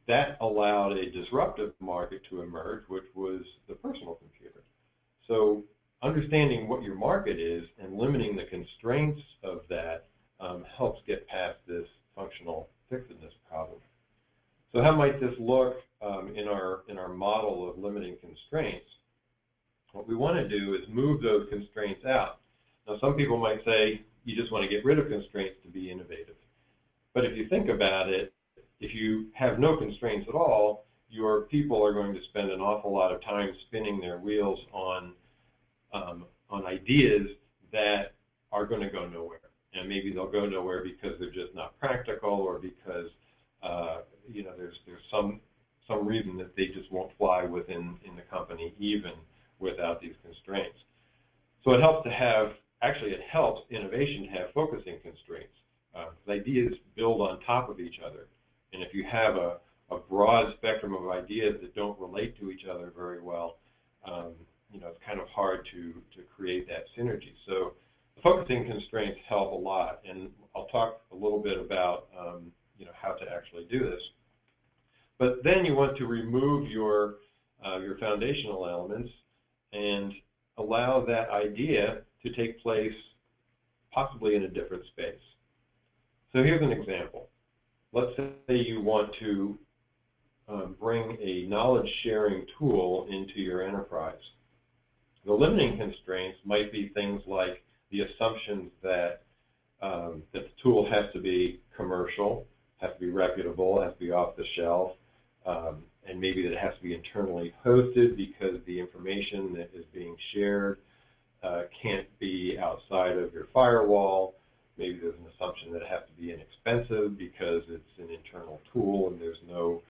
that allowed a disruptive market to emerge, which was the personal computer. So understanding what your market is and limiting the constraints of that helps get past this functional fixedness problem. So how might this look in our model of limiting constraints? What we want to do is move those constraints out. Now, some people might say you just want to get rid of constraints to be innovative. But if you think about it, if you have no constraints at all, your people are going to spend an awful lot of time spinning their wheels on ideas that are going to go nowhere. And maybe they'll go nowhere because they're just not practical, or because there's some reason that they just won't fly within the company even without these constraints. So it helps to have, actually it helps innovation to have focusing constraints. Ideas build on top of each other. And if you have a broad spectrum of ideas that don't relate to each other very well, it's kind of hard to create that synergy. So the focusing constraints help a lot, and I'll talk a little bit about how to actually do this. But then you want to remove your foundational elements and allow that idea to take place possibly in a different space. So here's an example. Let's say you want to bring a knowledge-sharing tool into your enterprise. The limiting constraints might be things like the assumptions that the tool has to be commercial, has to be reputable, has to be off the shelf, and maybe that it has to be internally hosted because the information that is being shared can't be outside of your firewall. Maybe there's an assumption that it has to be inexpensive because it's an internal tool and there's no